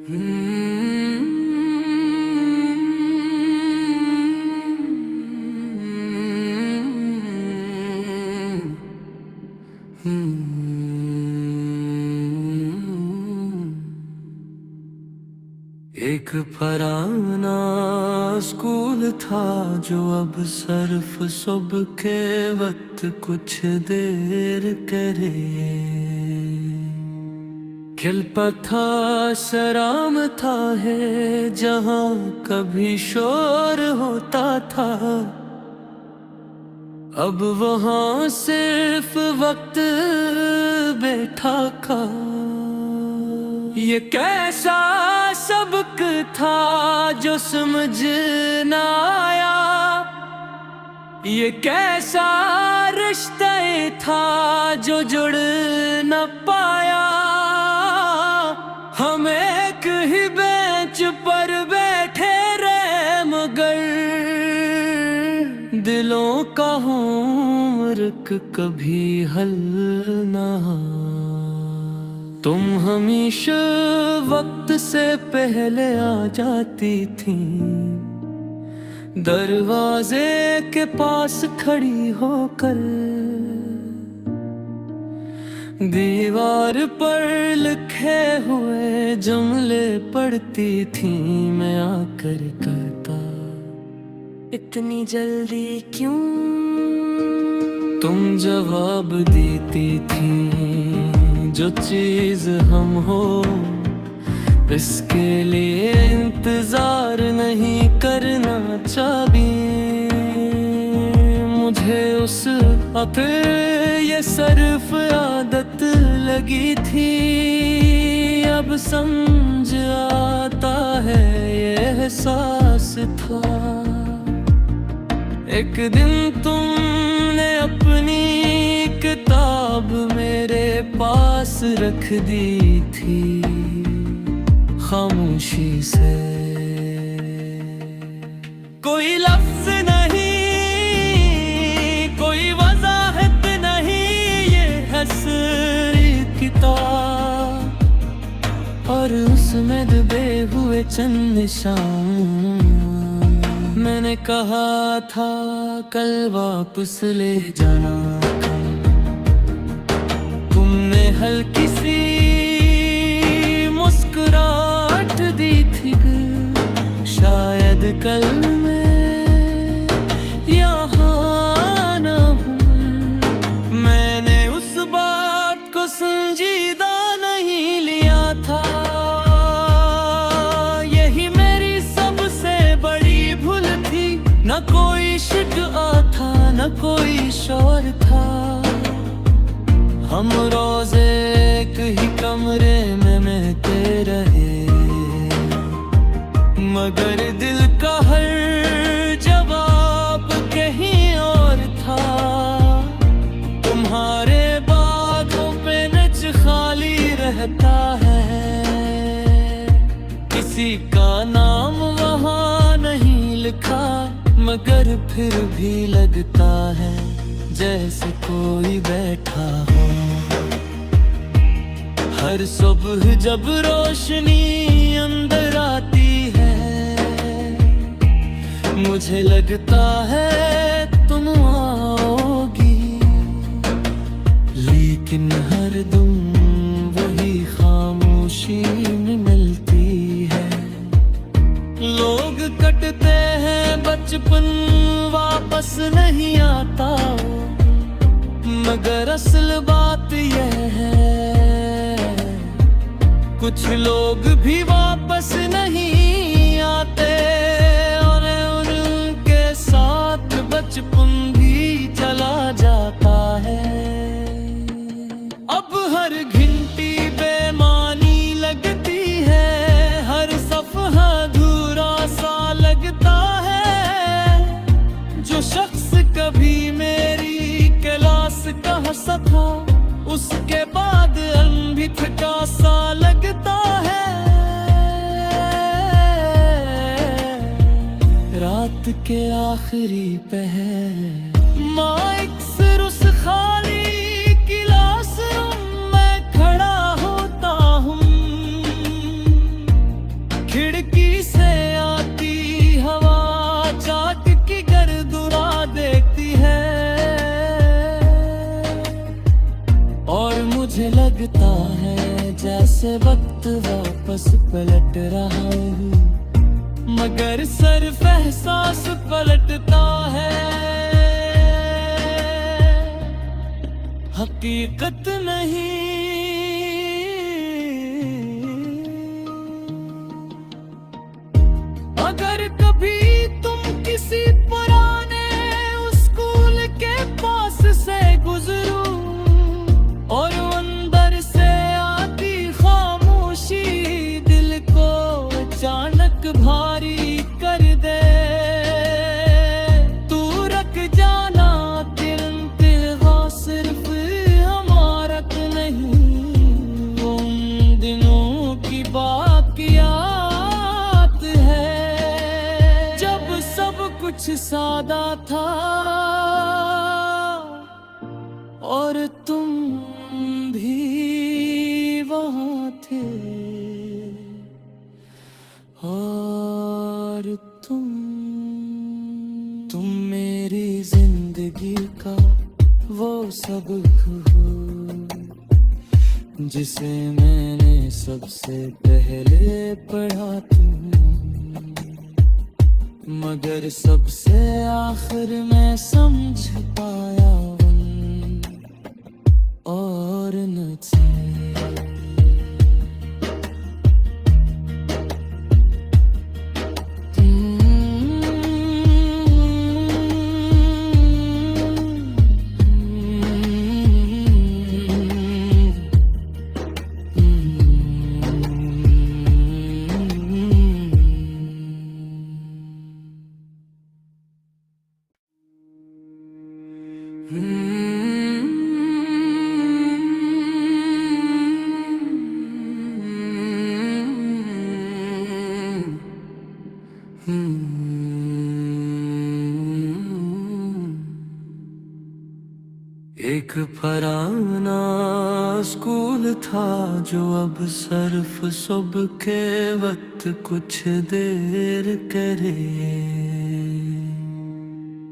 एक पराना स्कूल था जो अब सर्फ सुबह के वक्त कुछ देर करे। खिलता था सराम था है जहाँ कभी शोर होता था, अब वहाँ सिर्फ वक्त बैठा का। ये कैसा सबक था जो समझ न आया, ये कैसा रिश्ता था जो जुड़ न पाया। हम एक ही बेंच पर बैठे रहे मगर दिलों का होमवर्क कभी हल ना। तुम हमेशा वक्त से पहले आ जाती थी, दरवाजे के पास खड़ी होकर दीवार पर लिखे हुए जुमले पढ़ती थी। मैं आकर कहता, इतनी जल्दी क्यों? तुम जवाब देती थी, जो चीज हम हो इसके लिए इंतजार नहीं करना चाहिए। मुझे उस फिर ये सर्फ आदत लगी थी, अब समझ आता है ये एहसास था। एक दिन तुमने अपनी किताब मेरे पास रख दी थी खामोशी से। कोई लफ्ज नहीं, कोई वजाहत नहीं, ये हसरी किताब और उसमें दबे हुए चंद निशान। मैंने कहा था कल वापस ले जाना, तुमने हल्की सी मुस्कुराहट दी थी। शायद कल मैं यहाँ न हूँ। मैंने उस बात को संजीदा नहीं लिया था, यही मेरी सबसे बड़ी भूल थी। न कोई शिकवा था न कोई शोर था, हम रोज एक ही कमरे में महके रहे। मगर दिल का हर जवाब कहीं और था। तुम्हारे बातों पे नच खाली रहता है, किसी का नाम वहाँ नहीं लिखा, मगर फिर भी लगता है जैसे कोई बैठा हो। हर सुबह जब रोशनी अंदर आती है, मुझे लगता है तुम आओगी, लेकिन हर दम वही खामोशी में मिलती है। लोग कटते हैं बचपन वापस नहीं आता, मगर असल बात यह है कुछ लोग भी वापस नहीं आते और उनके साथ बचपन भी चला जाता है। अब हर घंटी बेमानी लगती है, हर सफ़हा अधूरा सा लगता है। जो शख्स कभी मेरी क्लास का हंसा था, उसके बाद अनभिथका सा लगता है। रात के आखिरी पहर माइक सिर उस खाली क्लासरूम में खड़ा होता हूँ। लगता है जैसे वक्त वापस पलट रहा हूँ, मगर सिर्फ एहसास पलटता है, हकीकत नहीं। अगर कभी तुम किसी पुराने स्कूल के पास से गुजरो और अंदर से आती खामोशी दिल को अचानक भारी कर दे, तू रख जाना तिरंगा सिर्फ हमारा तो नहीं, उन दिनों की बाकियात है जब सब कुछ सादा था और तुम भी वहाँ थे, और तुम मेरी जिंदगी का वो सबक हो जिसे मैंने सबसे पहले पढ़ा तुम, मगर सबसे आखिर में समझ पाया और न थे। एक पुराना स्कूल था जो अब सिर्फ सुबह के वक्त कुछ देर करे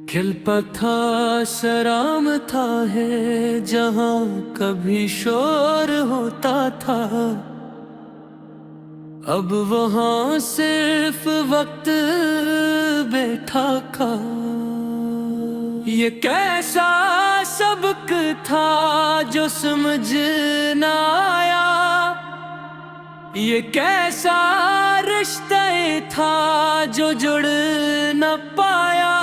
खिलता था, शराम था है जहाँ कभी शोर होता था, अब वहाँ सिर्फ वक्त बैठा का। ये कैसा सबक था जो समझ न आया, ये कैसा रिश्ता था जो जुड़ न पाया,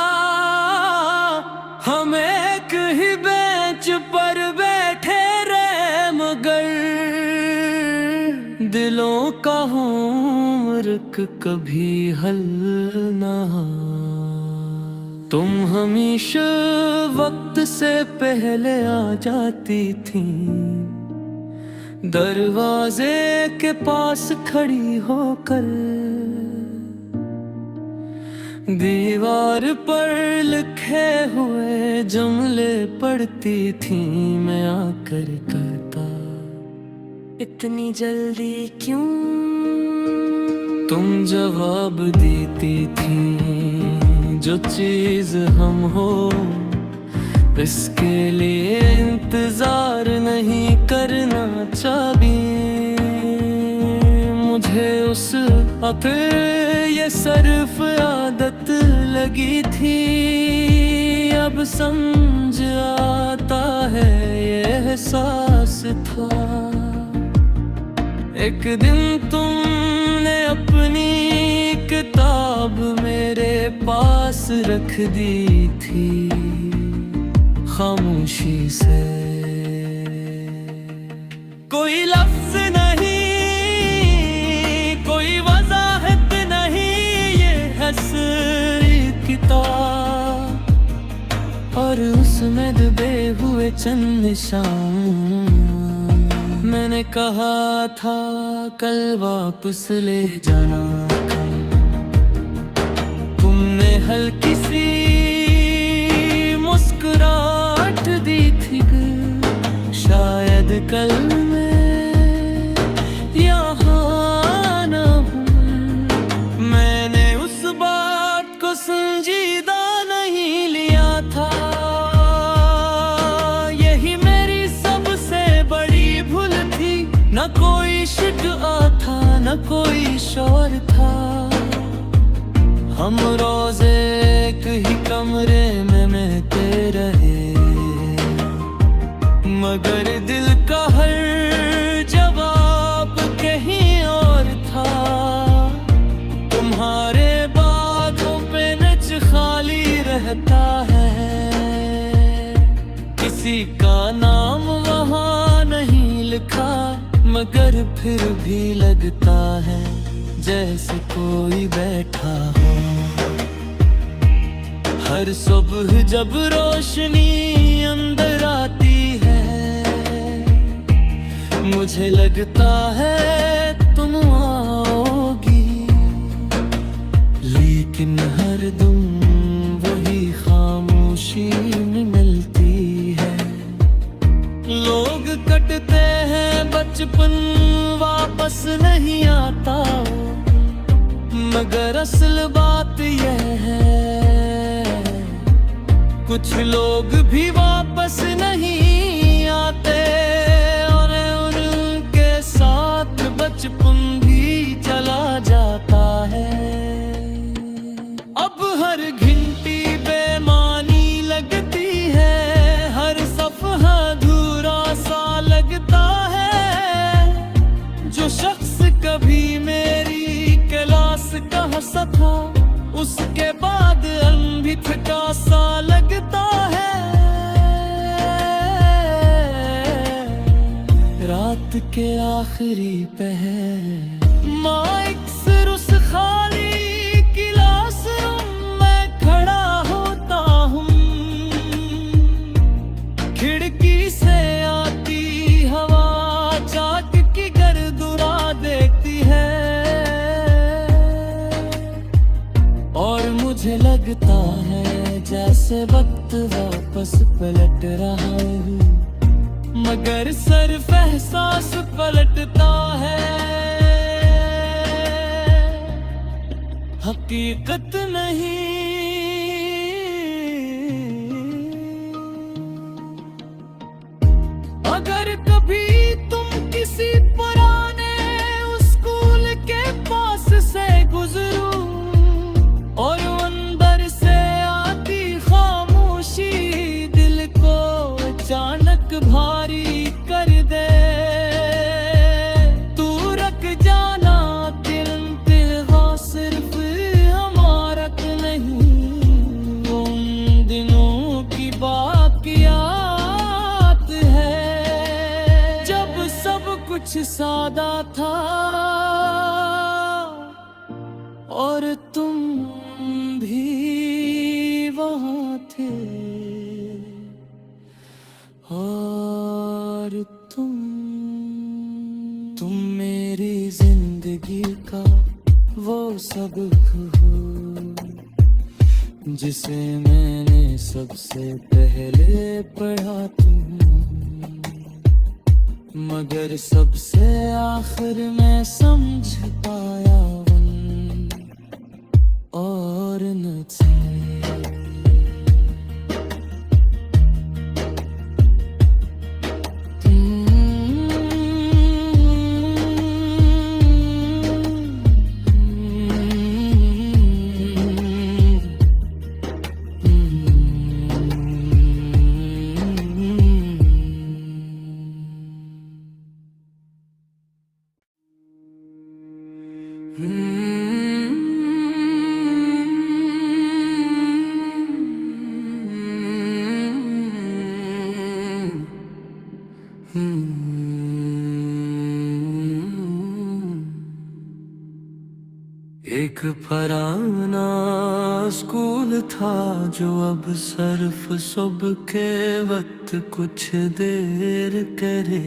हम एक ही बेंच पर बैठे रहे मगर दिलों का होमवर्क कभी हल ना। तुम हमेशा वक्त से पहले आ जाती थी, दरवाजे के पास खड़ी होकर दीवार पर लिखे हुए जुमले पढ़ती थी। मैं आकर कहता इतनी जल्दी क्यों, तुम जवाब देती थी जो चीज हम हो इसके लिए इंतजार नहीं करना चाहिए। मुझे उस अब ये सिर्फ आदत लगी थी, अब समझ आता है ये एहसास था। एक दिन तुमने अपनी किताब मेरे पास रख दी थी खामोशी से, कोई लफ्ज नहीं, कोई वजाहत नहीं, ये हसरी किताब और उसमें दबे हुए चंद निशान। मैंने कहा था कल वापस ले जाना, तुमने हल्की सी मुस्कुराहट दी थी, शायद कल मैं यहाँ न हूँ। मैंने उस बात को संजीदा नहीं लिया था, यही मेरी सबसे बड़ी भूल थी। कोई शिकवा था न कोई शोर था। हम रोज़े एक ही कमरे में महते रहे, मगर दिल का हर जवाब कहीं और था। तुम्हारे बागों पे नच खाली रहता है, किसी का नाम वहाँ नहीं लिखा, मगर फिर भी लगता है जैसे कोई बैठा हो। हर सुबह जब रोशनी अंदर आती है, मुझे लगता है तुम आओगी, लेकिन हरदम वही खामोशी में मिलती है। लोग कटते हैं बचपन वापस नहीं आता, मगर असल बात यह है कुछ लोग भी वापस नहीं आते, और उनके साथ बचपन भी चला जाता है। अब हर घंटी बेमानी लगती है, हर सफ़हा अधूरा सा लगता है। जो शख्स कभी मेरी क्लास का हंसा था, उसके बाद अनभिथका सा लगता है। रात के आखिरी पहर माइक सिर उस खाली क्लासरूम में खड़ा होता हूँ। खिड़की से आती हवा चाक की गर्दुरा देखती है, और मुझे लगता है जैसे वक्त वापस पलट रहा है, मगर सिर्फ एहसास पलटता है, हकीकत नहीं। अगर कभी तुम किसी पुराने स्कूल के पास से गुजरो और अंदर से आती खामोशी दिल को अचानक भारी कर दे, तू रख जाना तिलवा सिर्फ हमारा नहीं, उन दिनों की बाकियात है जब सब कुछ सादा था और तुम भी वहाँ थे, और तुम मेरी जिंदगी का वो सबक हो जिसे मैंने सबसे पहले पढ़ा तुम, मगर सबसे आखिर में समझ पाया और न थे। एक पुराना स्कूल था जो अब सिर्फ सुबह के वक्त कुछ देर करे,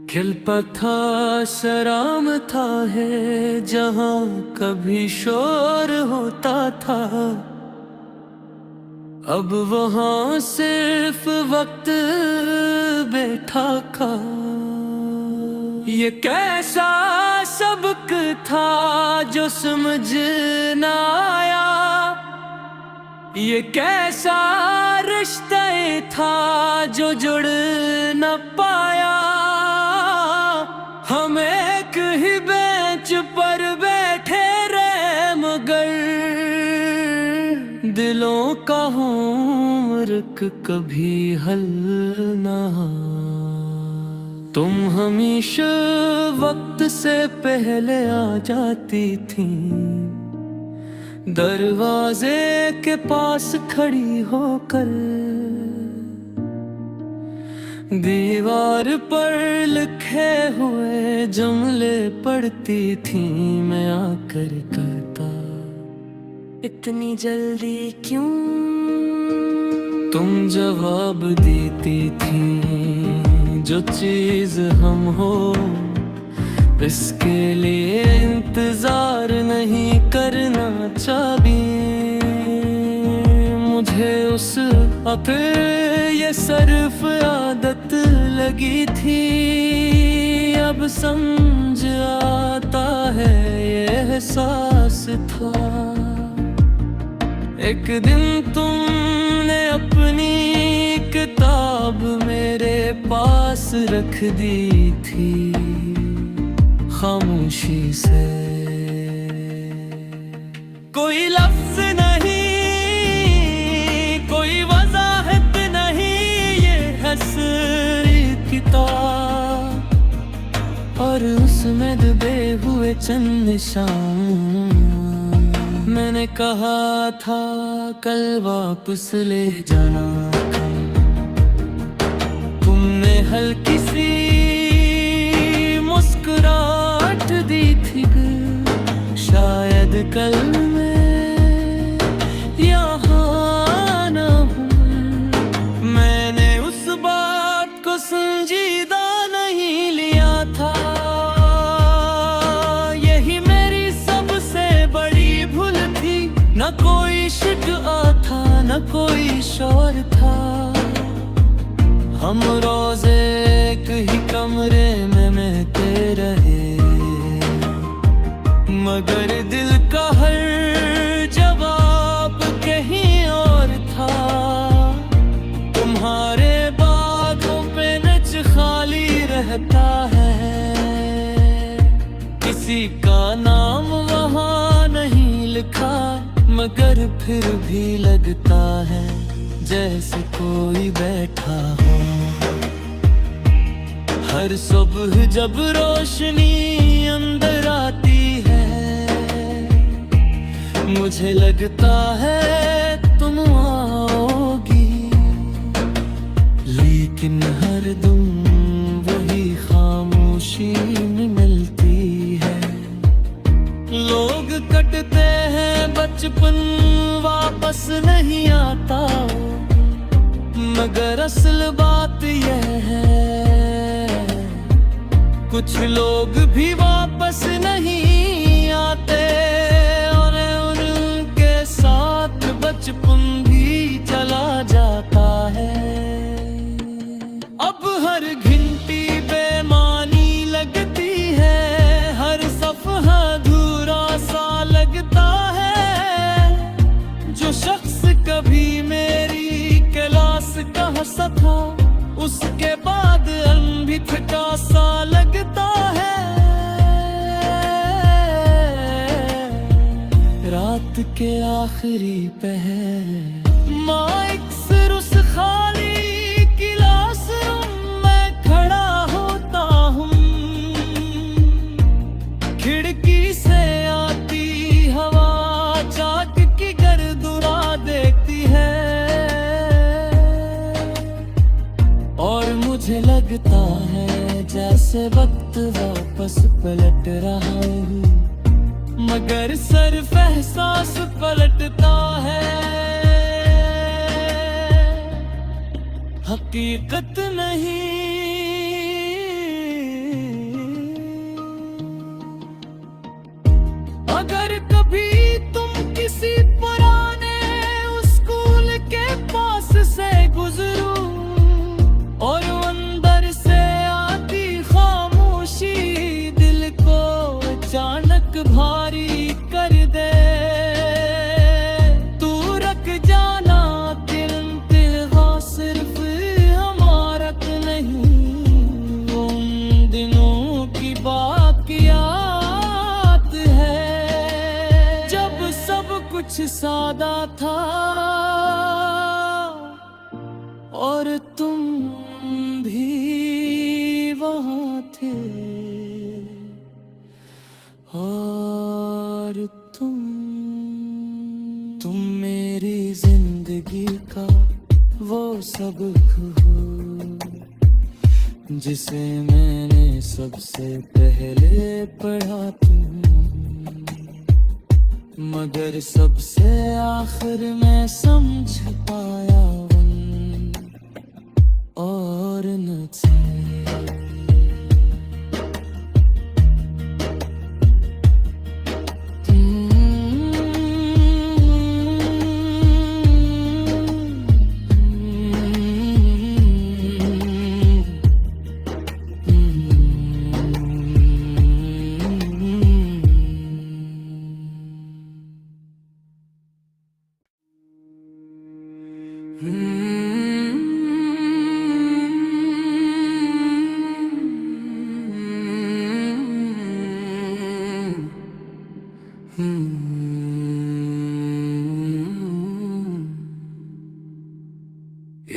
खिलता था सराम था है जहाँ कभी शोर होता था, अब वहाँ सिर्फ वक्त बैठा का। ये कैसा सबक था जो समझ न आया, ये कैसा रिश्ता था जो जुड़ न पाया। का होमवर्क कभी हल ना। तुम हमेशा वक्त से पहले आ जाती थी, दरवाजे के पास खड़ी होकर दीवार पर लिखे हुए जुमले पढ़ती थी। मैं आकर करता, इतनी जल्दी क्यों? तुम जवाब देती थी, जो चीज हम हो इसके लिए इंतजार नहीं करना चाहती। मुझे उस फिर ये सिर्फ आदत लगी थी, अब समझ आता है ये एहसास था। एक दिन तुमने अपनी किताब मेरे पास रख दी थी, खामोशी से। कोई लफ्ज नहीं, कोई वजाहत नहीं, ये हसरी किताब और उसमें दबे हुए चंद निशान। मैंने कहा था कल वापस ले जाना, तुमने हल्की सी मुस्कुराहट दी थी। शायद कल मैं यहाँ न हूँ। मैंने उस बात को संजीदा नहीं लिया था, यही मेरी सबसे बड़ी भूल थी। न कोई शिकवा था, न कोई शोर था, हम रोज एक ही कमरे में महते रहे। मगर दिल का हर जवाब कहीं और था। तुम्हारे बातों पे नच खाली रहता है, किसी का नाम वहाँ नहीं लिखा। मगर फिर भी लगता है जैसे कोई बैठा हो। हर सुबह जब रोशनी अंदर आती है, मुझे लगता है तुम आओगी। लेकिन हर दम वही खामोशी में मिलती है। लोग कटते हैं, बचपन वापस नहीं आता, मगर असल बात यह है कुछ लोग भी वापस नहीं आते, और उनके साथ बचपन भी चला जाता है। अब हर घंटी बेमानी लगती है, हर सफ़हा अधूरा सा लगता है। जो शख्स कभी मेरी क्लास का हंसा था, उसके बाद अनभिथका सा लगता है। रात के आखिरी पहर माइक सिर उस खाली क्लासरूम में खड़ा होता हूँ। खिड़की से आती हवा चाक की गर्दुरा देखती है, और मुझे लगता है जैसे वक्त वापस पलट रहा हूँ। मगर सिर्फ एहसास पलटता है, हकीकत नहीं। अगर कभी तुम किसी पुराने स्कूल के पास से गुजरो और अंदर से आती खामोशी दिल को अचानक भारी कर दे, तू रख जाना दिल सिर्फ हमारा नहीं। उन दिनों की बाकियात है जब सब कुछ सादा था। और तुम भी वहाँ थे, और तुम मेरी जिंदगी का वो सबक हो जिसे मैंने सबसे पहले पढ़ा मगर सबसे आखिर में समझ पाया और न थे।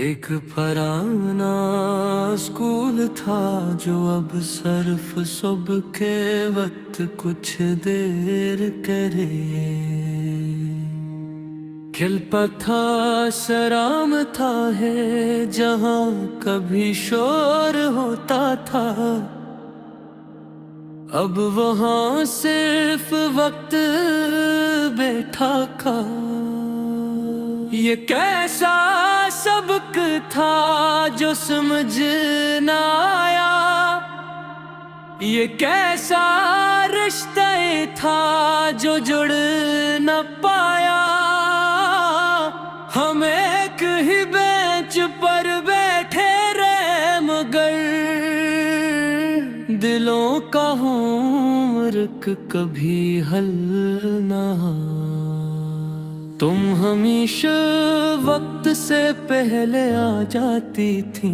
एक पुराना स्कूल था जो अब सिर्फ सुबह के वक्त कुछ देर करे खिलता था, सराम था है जहाँ कभी शोर होता था। अब वहाँ सिर्फ वक्त बैठा का ये कैसा सबक था जो समझ न आया, ये कैसा रिश्ता था जो जुड़ न पाया। हम एक ही बेंच पर बैठे रहे मगर दिलों का होमवर्क कभी हल ना। तुम हमेशा वक्त से पहले आ जाती थी,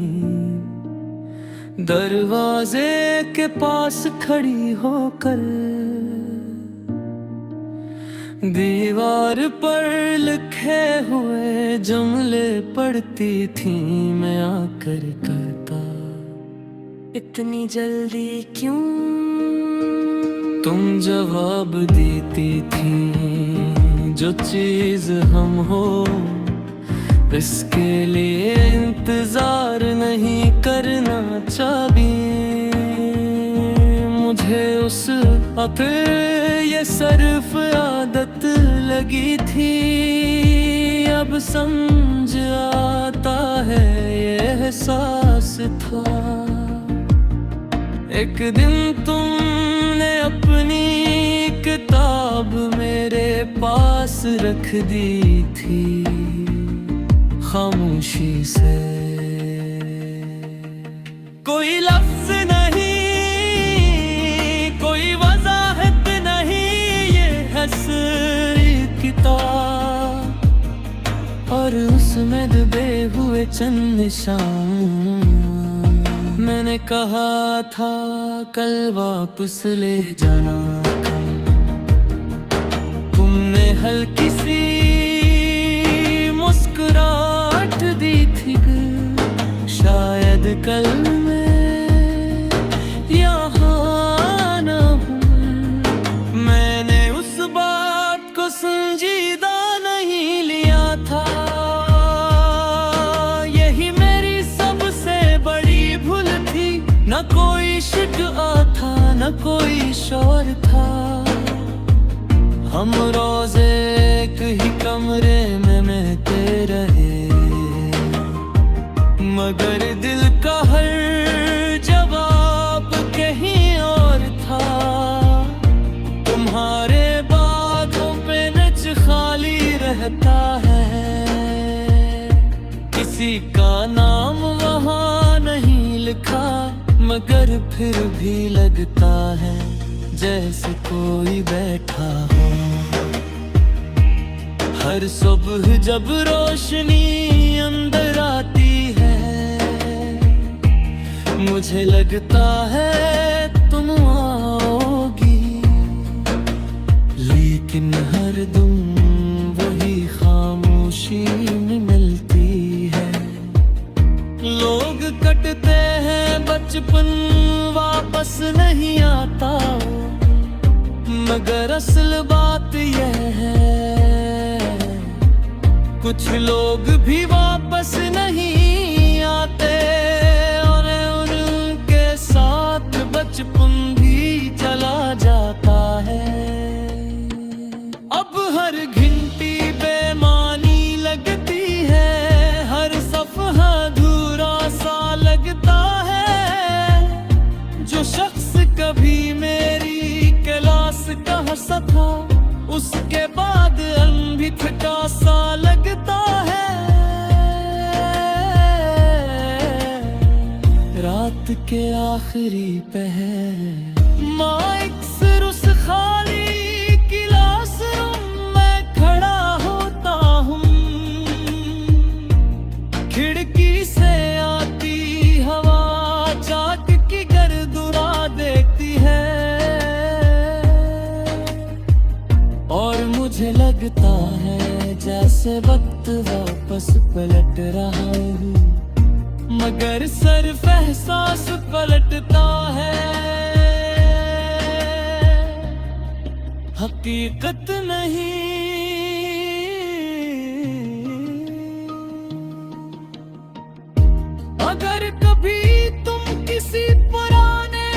दरवाजे के पास खड़ी होकर दीवार पर लिखे हुए जुमले पढ़ती थी। मैं आकर कहता इतनी जल्दी क्यों, तुम जवाब देती थी जो चीज हम हो इसके लिए इंतजार नहीं करना चाहिए। मुझे उस फिर ये सिर्फ आदत लगी थी, अब समझ आता है ये एहसास था। एक दिन तुमने अपनी किताब मेरे पास रख दी थी खामोशी से, कोई लफ्ज नहीं कोई वजाहत नहीं, ये हसरी किताब और उसमें दबे हुए चंद निशान। मैंने कहा था कल वापस ले जाना, तुमने हल्की सी मुस्कुराहट दी थी। शायद कल मैं यहाँ न हूँ, मैंने उस बात को संजीदा नहीं लिया था। यही मेरी सबसे बड़ी भूल थी, न कोई शिकवा था न कोई शोर था। हम रोज एक ही कमरे में मिलते रहे मगर दिल का हर जवाब कहीं और था। तुम्हारे बातों पे नच खाली रहता है, किसी का नाम वहाँ नहीं लिखा मगर फिर भी लगता है जैसे कोई बैठा हो। हर सुबह जब रोशनी अंदर आती है मुझे लगता है तुम आओगी, लेकिन हर दम वही खामोशी में मिलती है। लौटते हैं बचपन वापस नहीं आता, मगर असल बात यह है कुछ लोग भी वापस नहीं आते, और उनके साथ बचपन भी चला जाता है। अब हर घंटी बेमानी लगती है, हर सफ़हा अधूरा सा लगता है। जो शख्स कभी मेरी क्लास का हंसा था, उसके बाद अनभिखटा सा लगता है। रात के आखिरी पहर माइक सिरुस खाली क्लासरूम में खड़ा होता हूँ, खिड़की से आती हवा चाक की गर्दुरा देखती है, और मुझे लगता है जैसे वक्त वापस पलट रहा हूँ, मगर सिर्फ एहसास पलटता है, हकीकत नहीं। अगर कभी तुम किसी पुराने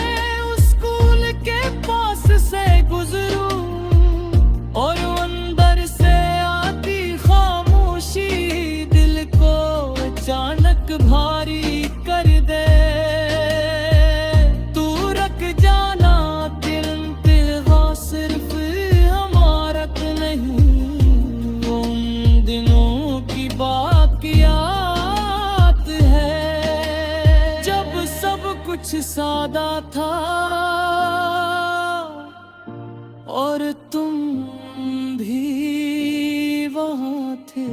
स्कूल के पास से गुजरो और अंदर से आती खामोशी दिल को अचानक भारी कर दे, तू रख जाना तिरंगा सिर्फ हमारा नहीं, उन दिनों की बाकियात है जब सब कुछ सादा था और तुम भी वहाँ थे,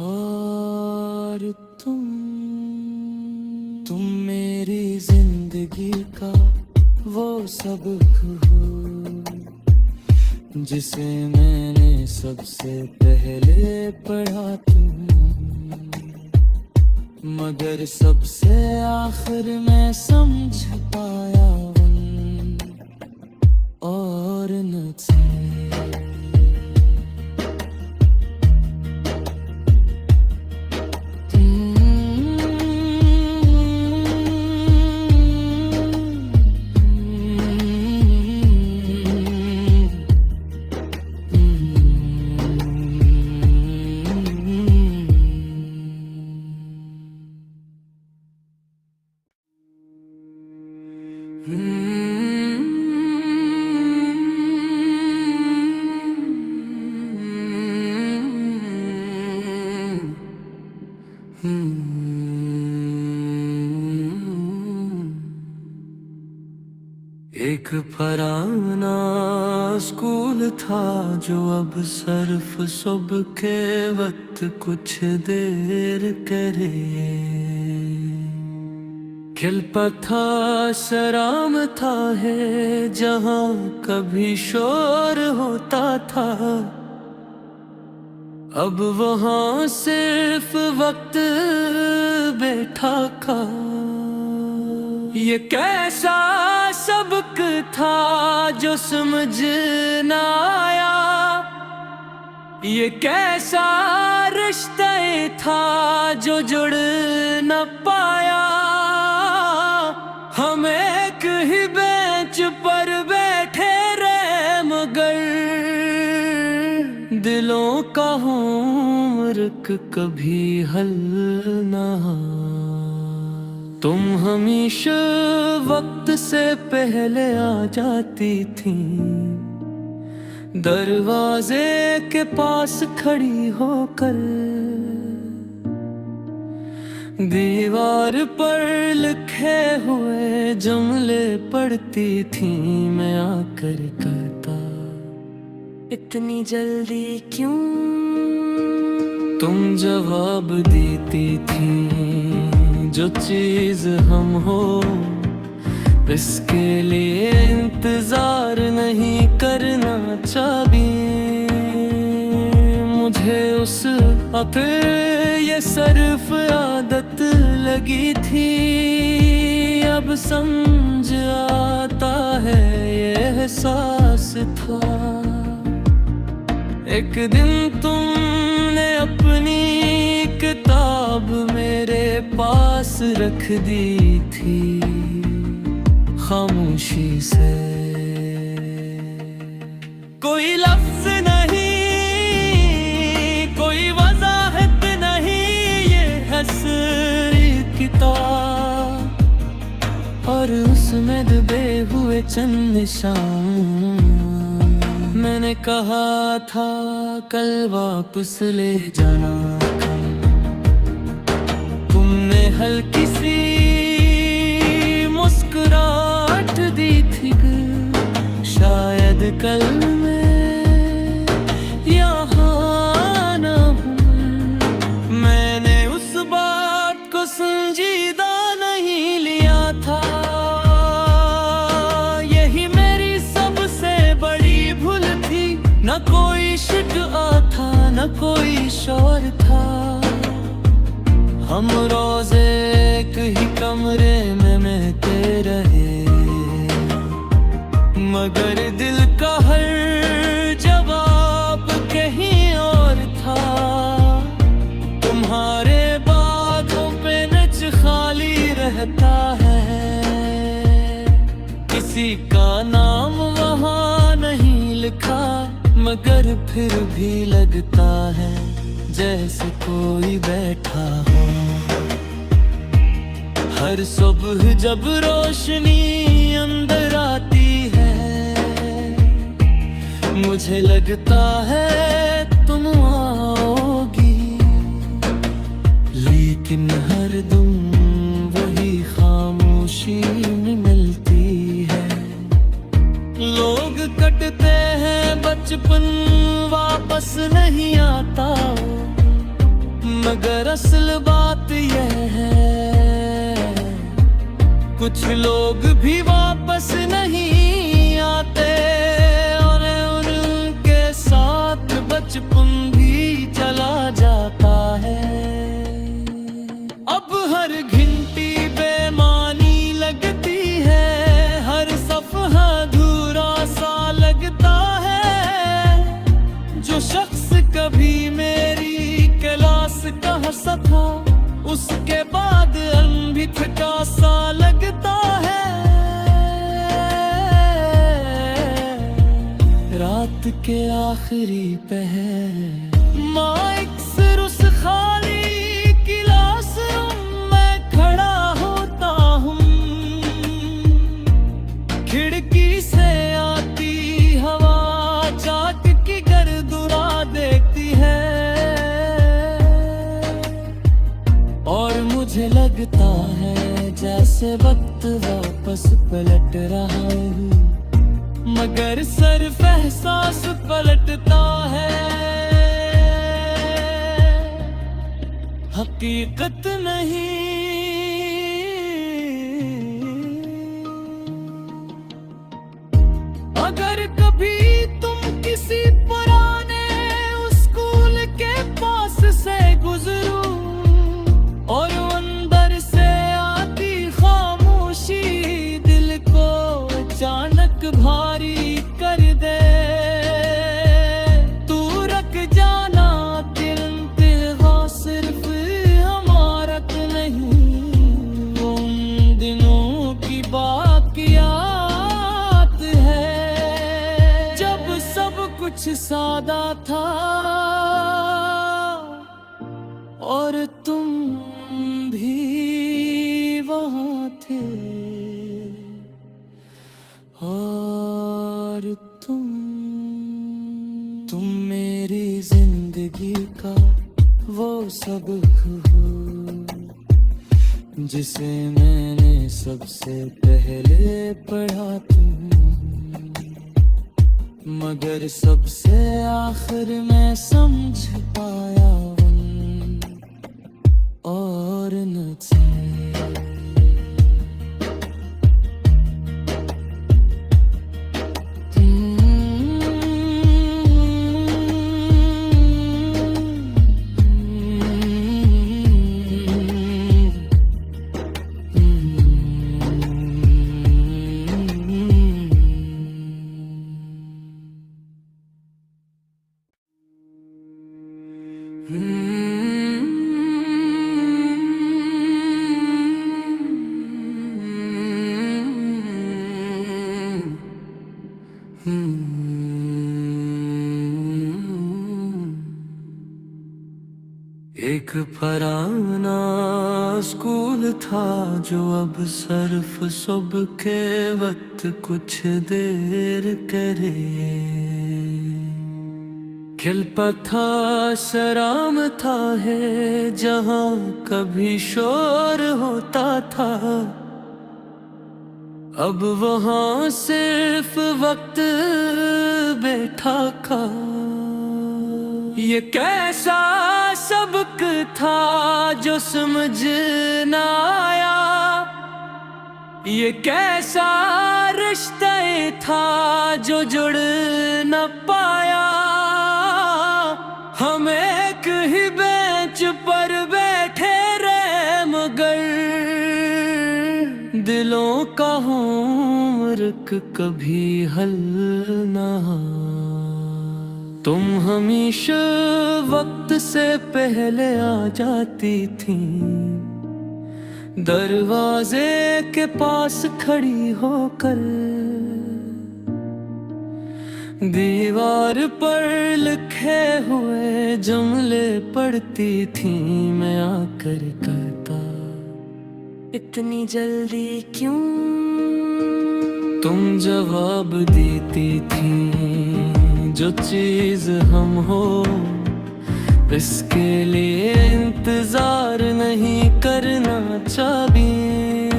और तुम मेरी जिंदगी का वो सबक हो जिसे मैंने सबसे पहले पढ़ा तुम, मगर सबसे आखिर में समझ पाया उन और न थे। एक पुराना स्कूल था जो अब सिर्फ सुबह के वक्त कुछ देर करे खिलता था, सराम था है जहाँ कभी शोर होता था, अब वहाँ सिर्फ वक्त बैठा का। ये कैसा सबक था जो समझ न आया, ये कैसा रिश्ता था जो जुड़ न पाया। हम एक ही बेंच पर बैठे रहे मगर दिलों का होमवर्क कभी हल ना। तुम हमेशा वक्त से पहले आ जाती थी, दरवाजे के पास खड़ी होकर दीवार पर लिखे हुए जुमले पढ़ती थी। मैं आकर कहता, इतनी जल्दी क्यों? तुम जवाब देती थी, जो चीज हम हो इसके लिए इंतजार नहीं करना चाहिए। मुझे उस फिर ये सर्फ आदत लगी थी। अब समझ आता है ये एहसास था। एक दिन तुमने अपनी किताब मेरे पास रख दी थी खामोशी से। कोई लफ्ज नहीं, कोई वजाहत नहीं, ये हंसी किताब और उसमें दबे हुए चंद निशान। मैंने कहा था कल वापस ले जाना था, तुमने हल्की सी मुस्कुराहट दी थी। शायद कल मैं यहाँ न हूँ। मैंने उस बात को संजीदा नहीं लिया था। यही मेरी सबसे बड़ी भूल थी। न कोई शिकवा था, न कोई शोर था। हम रोज एक ही कमरे में महके रहे, मगर दिल का हर जवाब कहीं और था। तुम्हारे बातों पे नच खाली रहता है, किसी का नाम वहाँ नहीं लिखा, मगर फिर भी लगता है जैसे कोई बैठा हो। हर सुबह जब रोशनी अंदर आती है, मुझे लगता है तुम आओगी, लेकिन हरदम वही खामोशी में मिलती है। लोग कटते हैं, बचपन वापस नहीं आता, मगर असल बात यह है कुछ लोग भी वापस नहीं आते, और उनके साथ बचपन भी चला जाता है। अब हर घंटी बेमानी लगती है, हर सफ़हा अधूरा सा लगता है। जो शख्स कभी मेरी क्लास का हंसा था, उसके बाद भी थका सा लगता है। रात के आखिरी पहर माइक सिर उस खाली क्लासरूम में खड़ा होता हूँ। खिड़की से आती हवा चाक की गर्दुरा देखती है, और मुझे लगता है जैसे वक्त वापस पलट रहा हूँ, मगर सिर्फ एहसास पलटता है, हकीकत नहीं। अगर कभी तुम किसी पुराने स्कूल के पास से गुजरो और अंदर से आती खामोशी दिल को अचानक भारी कर दे, तू रख जाना। दिल सिर्फ हमारा तो नहीं, उन दिनों की बाकियात है, जब सब कुछ सादा था और तुम भी वहाँ थे, और तुम मेरी जिंदगी का वो सबक हो जिसे मैंने सबसे पहले पढ़ा मगर सबसे आखिर में समझ पाया और न एक पुराना स्कूल था जो अब सिर्फ सुबह के वक्त कुछ देर करे। खिलता था शराम था है जहाँ कभी शोर होता था, अब वहाँ सिर्फ वक्त बैठा का। ये कैसा सबक था जो समझ न आया, ये कैसा रिश्ता था जो जुड़ न पाया। हम एक ही बेंच पर बैठे रहे मगर दिलों का होमवर्क कभी हल ना। तुम हमेशा वक्त से पहले आ जाती थी, दरवाजे के पास खड़ी होकर दीवार पर लिखे हुए जुमले पढ़ती थी। मैं आकर कहता इतनी जल्दी क्यों, तुम जवाब देती थी जो चीज हम हो इसके लिए इंतजार नहीं करना चाहिए।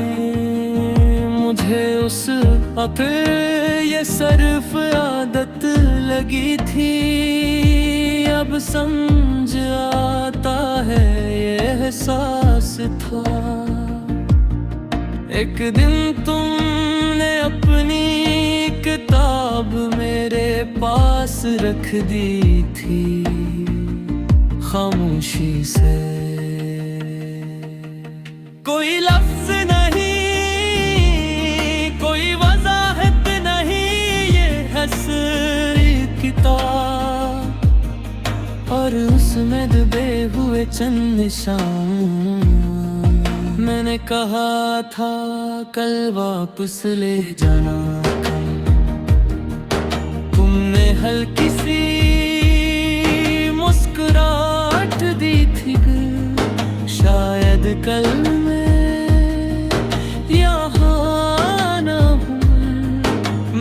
मुझे उस पे ये सिर्फ आदत लगी थी, अब समझ आता है ये एहसास था। एक दिन तुमने अपनी किताब मेरे पास रख दी थी खामोशी से। कोई लफ्ज नहीं, कोई वजाहत नहीं, ये हसरी किताब और उसमें दबे हुए चंद निशान। मैंने कहा था कल वापस ले जाना, तुमने हल्की सी मुस्कुराहट दी थी। शायद कल मैं यहाँ न हूँ।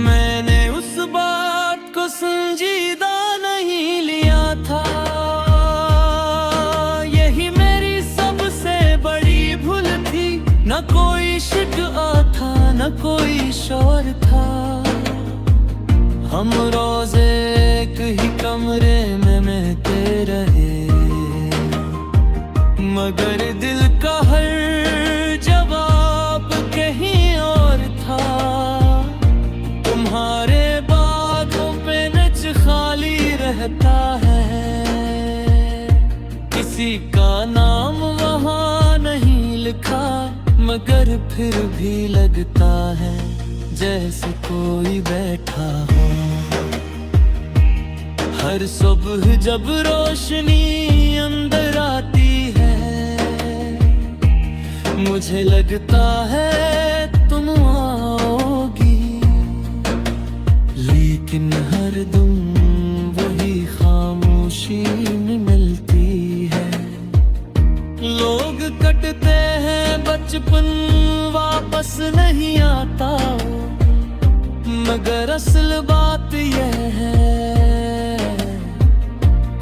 मैंने उस बात को संजीदा नहीं लिया था, यही मेरी सबसे बड़ी भूल थी। न कोई शिकवा था न कोई शोर था, हम रोज एक ही कमरे में महते रहे। मगर दिल का हर जवाब कहीं और था। तुम्हारे बातों पे नच खाली रहता है, किसी का नाम वहाँ नहीं लिखा, मगर फिर भी लगता है जैसे कोई बैठा हो। हर सुबह जब रोशनी अंदर आती है, मुझे लगता है तुम आओगी, लेकिन हर दम वही खामोशी में मिलती है। लोग कटते हैं बचपन वापस नहीं आता, मगर असल बात यह है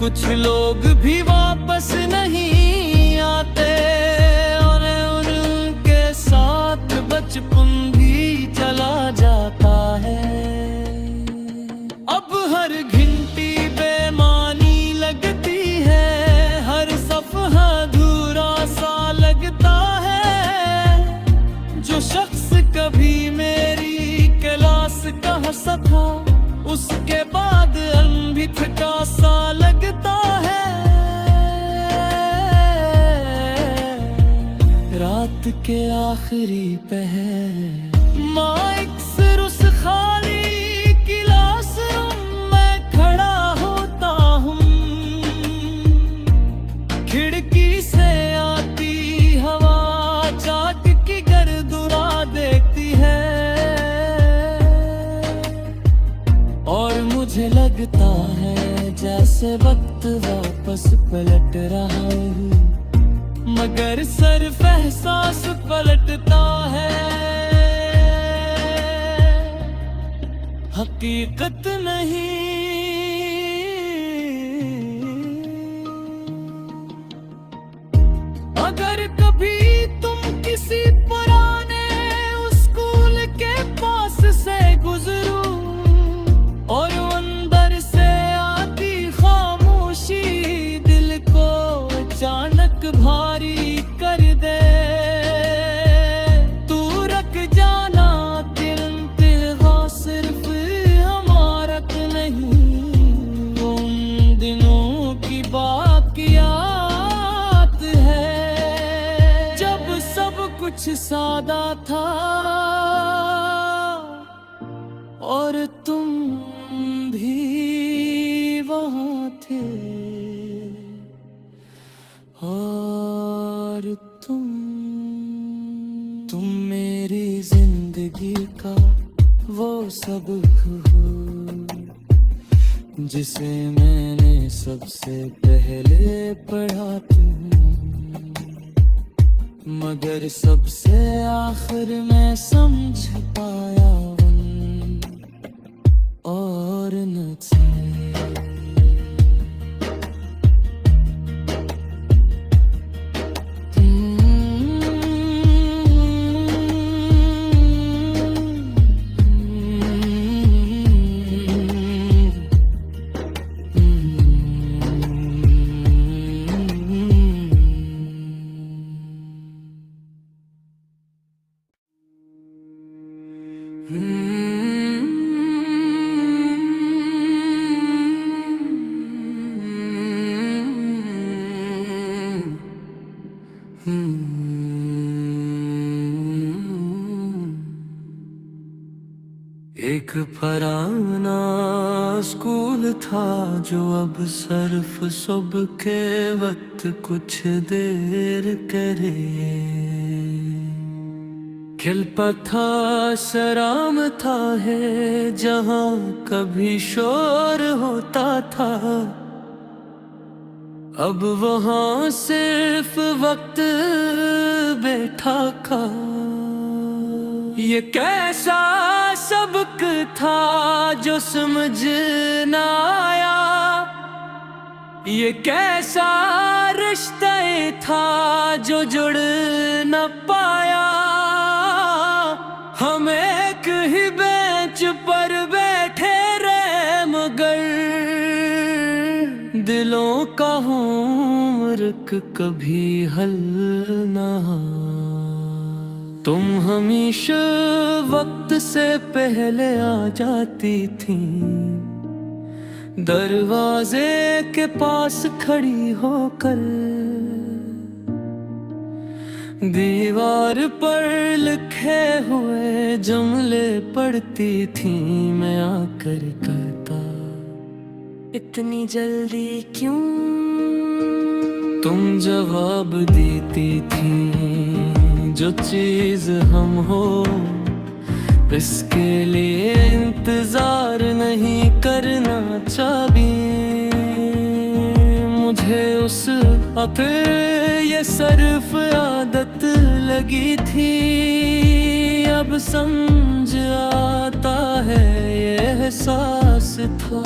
कुछ लोग भी वापस नहीं आते और उनके साथ बचपन भी चला जाता है। अब हर घंटी बेमानी लगती है, हर सफहा अधूरा सा लगता है। जो शख्स कभी मेरी क्लास का हंसा था, उसके बाद अनभी थका सा लगता है। रात के आखिरी पहर माइक सिर उस खाली क्लासरूम में खड़ा होता हूँ। खिड़की से आती हवा चाक की गर्दुरा देखती है और मुझे लग लगता है जैसे वक्त वापस पलट रहा हूँ, मगर सिर्फ एहसास पलटता है, हकीकत नहीं। अगर कभी तुम किसी पुराने स्कूल के पास से गुजरो और अंदर से आती खामोशी दिल को अचानक भारी कर दे, तू रख जाना तिल सिर्फ हमारा नहीं, उन दिनों की बाकियात है जब सब कुछ सादा था और तुम भी वहाँ थे, और तुम मेरी जिंदगी का वो सबक हो जिसे मैंने सबसे पहले पढ़ा था, मगर सबसे आखिर में समझ पाया उन और न थे। एक पुराना स्कूल था जो अब सिर्फ सुबह के वक्त कुछ देर करे खिलता था, सराम था है जहाँ कभी शोर होता था, अब वहाँ सिर्फ वक्त बैठा का। ये कैसा सबक था जो समझ ना आया, ये कैसा रिश्ता था जो जुड़ न पाया, हम एक ही बेंच पर बैठे रहे मगर दिलों का होमवर्क कभी हल ना। तुम हमेशा वक्त से पहले आ जाती थी, दरवाजे के पास खड़ी होकर दीवार पर लिखे हुए जुमले पढ़ती थी। मैं आकर कहता इतनी जल्दी क्यों, तुम जवाब देती थी जो चीज हम हो इसके लिए इंतजार नहीं करना चाहिए। मुझे उस फिर ये सिर्फ आदत लगी थी, अब समझ आता है ये एहसास था।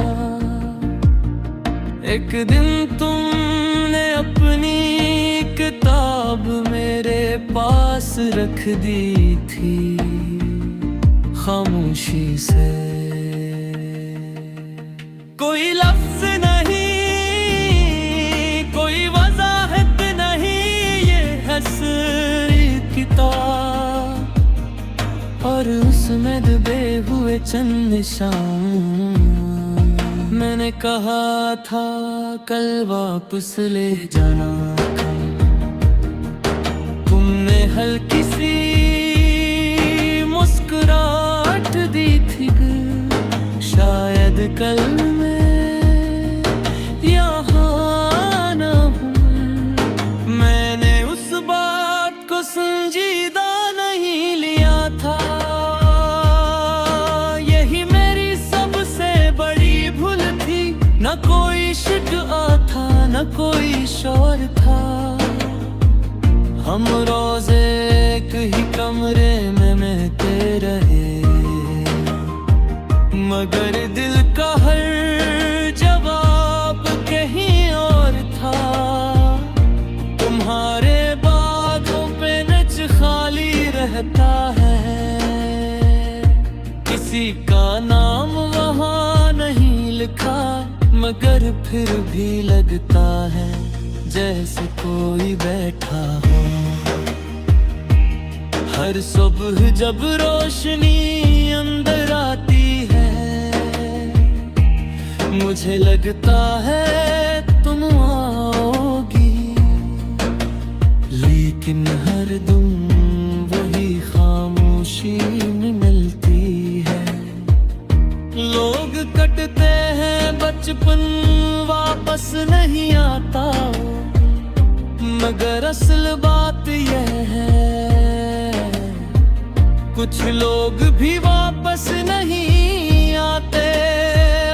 एक दिन तुमने अपनी किताब मेरे पास रख दी थी खामोशी से, कोई लफ्ज नहीं, कोई वजाहत नहीं, ये हंसी किताब और उसमें दबे हुए चंद निशान। मैंने कहा था कल वापस ले जाना था, तुमने हल्की सी मुस्कुराहट दी थी, शायद कल मैं यहाँ न हूँ। मैंने उस बात को संजीदा नहीं लिया था, यही मेरी सबसे बड़ी भूल थी। इश्क था न कोई शोर था। हम रोज़े एक ही कमरे में मिलते रहे, मगर दिल का हर जवाब कहीं और था। तुम्हारे बातों पे नच खाली रहता है, किसी का नाम वहाँ नहीं लिखा, मगर फिर भी लगता है जैसे कोई बैठा हो। हर सुबह जब रोशनी अंदर आती है, मुझे लगता है तुम आओगी, लेकिन हर दम वही खामोशी में मिलती है। लोग कटते हैं बचपन वापस नहीं आता, मगर असल बात यह है कुछ लोग भी वापस नहीं आते,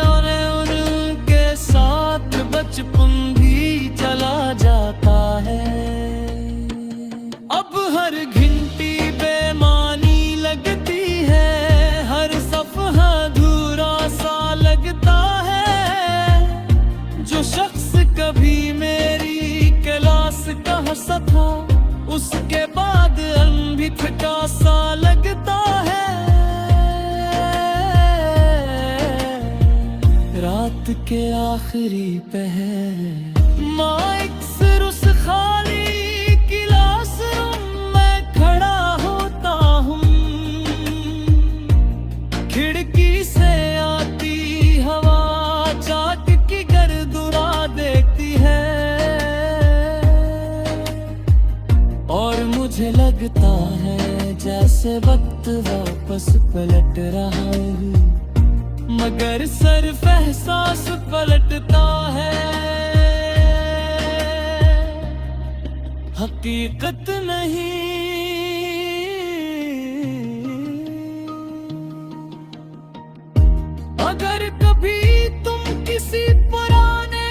और उनके साथ बचपन भी चला जाता है। अब हर घंटी बेमानी लगती है, हर सफ़हा अधूरा सा लगता है। जो शख्स कभी मेरी क्लास का हंसा था, उसके बाद अनभी थका सा लगता है। रात के आखिरी पहर माइक सिर उस खाली क्लासरूम में खड़ा होता हूँ, खिड़की से आती हवा चाक की गर्दुरा देखती है, और मुझे लगता है जैसे वक्त वापस पलट रहा है, मगर सिर्फ एहसास पलटता है, हकीकत नहीं। अगर कभी तुम किसी पुराने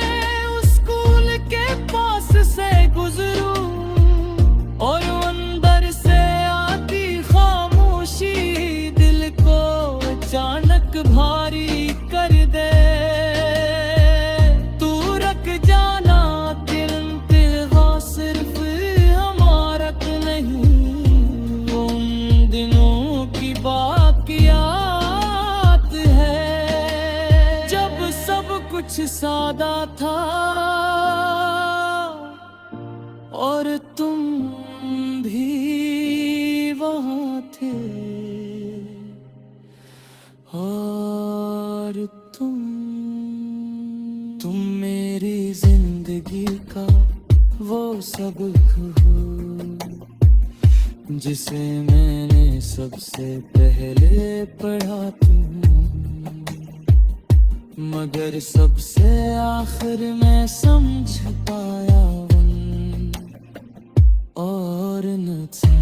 स्कूल के पास से गुजरो और अंदर से आती खामोशी दिल को अचानक भारी कर दे, तू रख जाना कि इंतहा सिर्फ हमारा नहीं, उन दिनों की बाकियात है जब सब कुछ सादा था और तुम भी वहाँ थे, और तुम मेरी जिंदगी का वो सबक हो जिसे मैंने सबसे पहले पढ़ा तुम, मगर सबसे आखिर में समझ पाया और न थे।